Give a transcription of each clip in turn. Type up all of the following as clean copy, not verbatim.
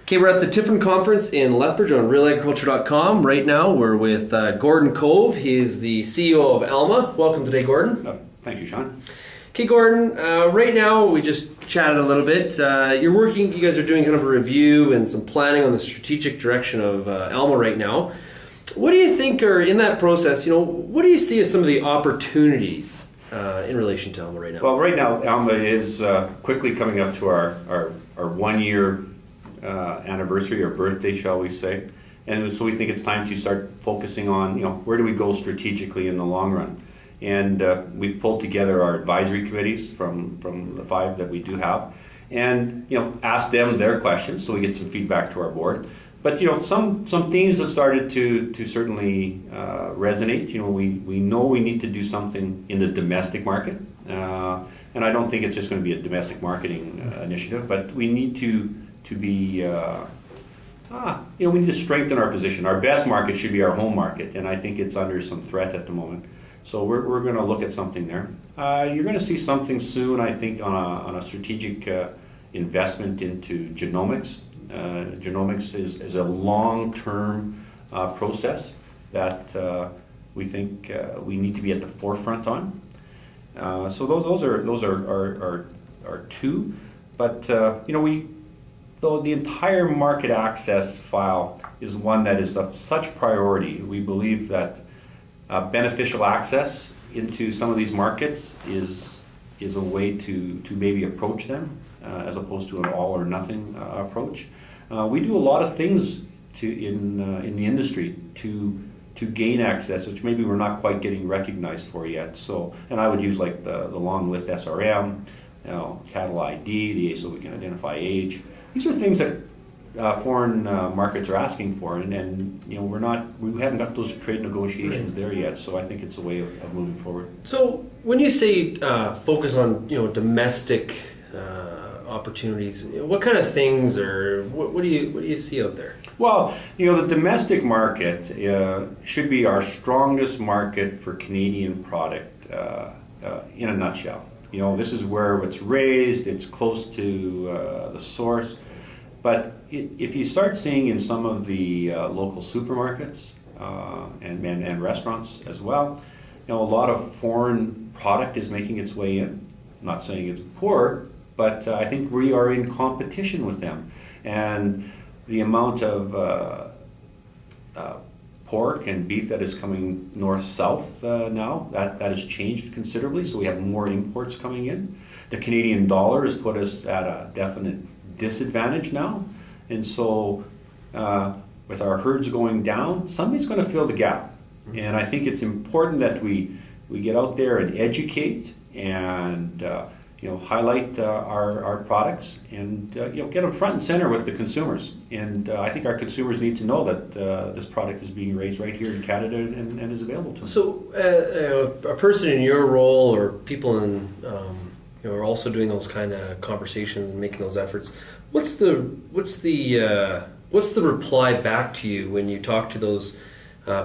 Okay, we're at the Tiffin conference in Lethbridge on RealAgriculture.com. Right now we're with Gordon Cove. He is the CEO of ALMA. Welcome today, Gordon. Thank you, Sean. Okay, Gordon, right now we just chatted a little bit. You guys are doing kind of a review and some planning on the strategic direction of ALMA right now. What do you think are, in that process, what do you see as some of the opportunities in relation to ALMA right now? Well, right now ALMA is quickly coming up to our 1 year anniversary or birthday, shall we say. And so we think it's time to start focusing on, where do we go strategically in the long run? And we've pulled together our advisory committees from the 5 that we do have, and asked them their questions so we get some feedback to our board. But some themes have started to certainly resonate. We know we need to do something in the domestic market, and I don't think it's just going to be a domestic marketing initiative, but we need to be we need to strengthen our position. Our best market should be our home market, and I think it's under some threat at the moment. So we're going to look at something there. You're going to see something soon, I think, on a strategic investment into genomics. Genomics is a long-term process that we think we need to be at the forefront on. So those are 2. But though the entire market access file is one that is of such priority, we believe that beneficial access into some of these markets is a way to maybe approach them as opposed to an all or nothing approach. We do a lot of things in the industry to gain access, which maybe we're not quite getting recognized for yet. So, and I would use like the long list SRM, cattle ID, the so we can identify age. These are things that foreign markets are asking for, and we haven't got those trade negotiations there yet. So I think it's a way of moving forward. So when you say focus on domestic opportunities, what kind of things, or what do you see out there? Well, the domestic market should be our strongest market for Canadian product in a nutshell. This is where it's raised, it's close to the source. But if you start seeing in some of the local supermarkets and restaurants as well, a lot of foreign product is making its way in. I'm not saying it's poor, but I think we are in competition with them. And the amount of pork and beef that is coming north-south now, that has changed considerably, so we have more imports coming in. The Canadian dollar has put us at a definite disadvantage now, and so with our herds going down, somebody's going to fill the gap. And I think it's important that we get out there and educate and highlight our products and get them front and center with the consumers. And I think our consumers need to know that this product is being raised right here in Canada and is available to them. So a person in your role, or people in are also doing those kind of conversations and making those efforts, what's the reply back to you when you talk to those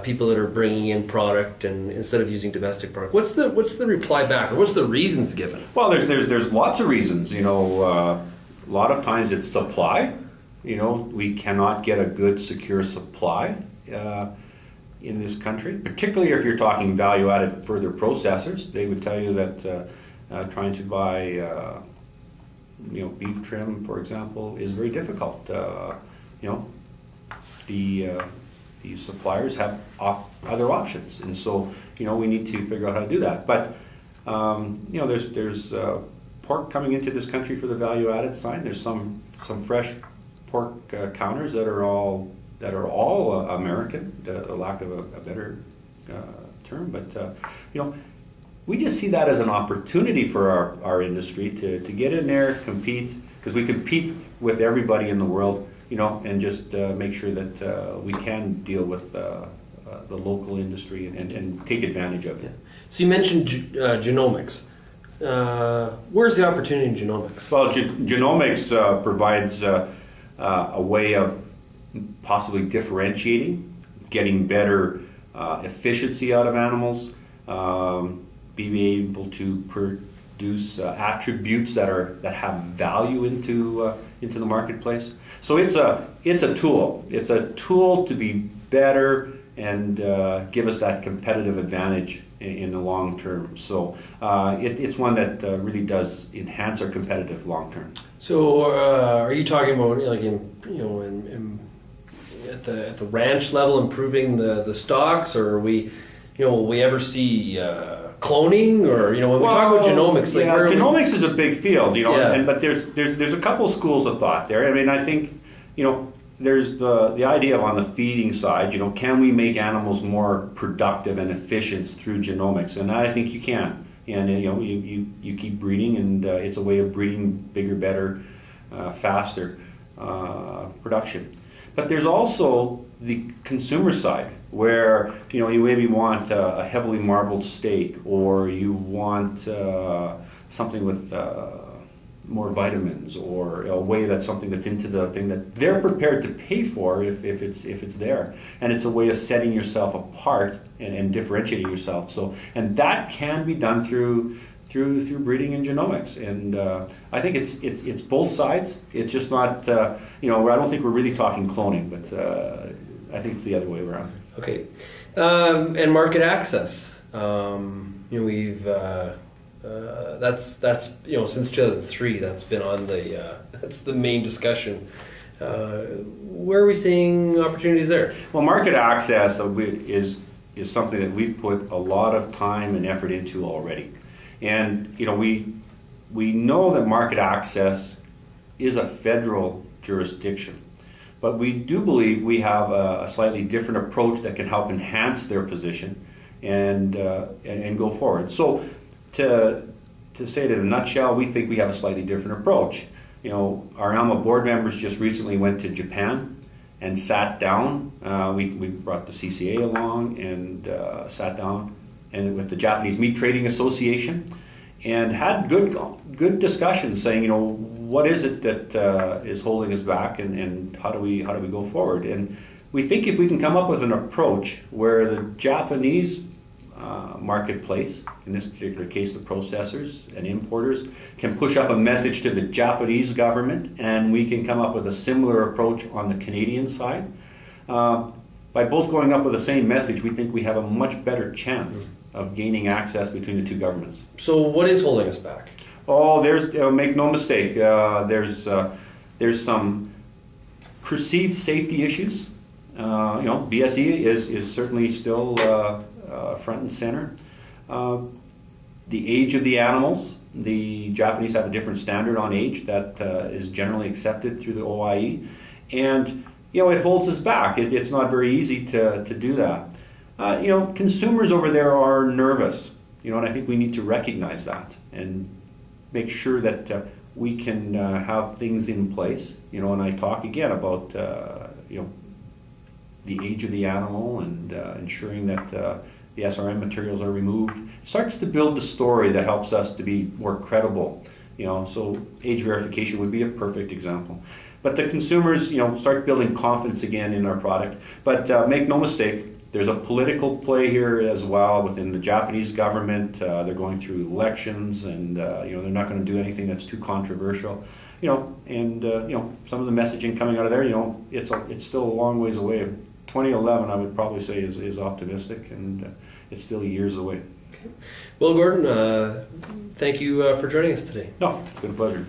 people that are bringing in product and instead of using domestic product? What's the reply back, or what's the reasons given? Well, there's lots of reasons. A lot of times it's supply. We cannot get a good, secure supply in this country, particularly if you're talking value-added further processors. They would tell you that trying to buy beef trim, for example, is very difficult. The suppliers have other options, and so we need to figure out how to do that. But there's pork coming into this country for the value-added side. There's some fresh pork counters that are all American, the lack of a better term. But we just see that as an opportunity for our industry to get in there, compete, because we compete with everybody in the world. And just make sure that we can deal with the local industry and take advantage of it. Yeah. So you mentioned genomics. Where's the opportunity in genomics? Well, genomics provides a way of possibly differentiating, getting better efficiency out of animals, being able to produce attributes that have value into into the marketplace. So it's a tool. It's a tool to be better and give us that competitive advantage in the long term. So it's one that really does enhance our competitive long term. So are you talking about like at the ranch level improving the stocks, or are we, will we ever see cloning, or when we talk about genomics, like genomics is a big field, Yeah. but there's a couple schools of thought there. I mean, I think there's the idea of on the feeding side, can we make animals more productive and efficient through genomics? And I think you can. And you keep breeding, and it's a way of breeding bigger, better, faster production. But there's also the consumer side, where you maybe want a heavily marbled steak, or you want something with more vitamins, or a way that's something that's into the thing that they're prepared to pay for if it's there, and it's a way of setting yourself apart and differentiating yourself. So, and that can be done through breeding and genomics, and I think it's both sides. It's just not I don't think we're really talking cloning, but I think it's the other way around. Okay, and market access. We've that's since 2003 that's been on that's the main discussion. Where are we seeing opportunities there? Well, market access is something that we've put a lot of time and effort into already. And we know that market access is a federal jurisdiction, but we do believe we have a slightly different approach that can help enhance their position and go forward. So to say it in a nutshell, we think we have a slightly different approach. Our ALMA board members just recently went to Japan and sat down. We brought the CCA along and sat down and with the Japanese Meat Trading Association, and had good discussions saying, what is it that is holding us back, and how do we go forward? And we think if we can come up with an approach where the Japanese marketplace, in this particular case the processors and importers, can push up a message to the Japanese government, and we can come up with a similar approach on the Canadian side, by both going up with the same message, we think we have a much better chance of gaining access between the two governments. So what is holding us back? Oh, there's make no mistake, there's some perceived safety issues. BSE is certainly still front and center. The age of the animals, the Japanese have a different standard on age that is generally accepted through the OIE, and it holds us back. It's not very easy to do that. Consumers over there are nervous, and I think we need to recognize that and make sure that we can have things in place, and I talk again about, the age of the animal and ensuring that the SRM materials are removed. It starts to build the story that helps us to be more credible, so age verification would be a perfect example. But the consumers, start building confidence again in our product. But make no mistake, there's a political play here as well within the Japanese government. They're going through elections, and they're not going to do anything that's too controversial. And some of the messaging coming out of there, it's still a long ways away. 2011, I would probably say, is optimistic, and it's still years away. Okay. Well, Gordon, thank you for joining us today. No, it's been a pleasure.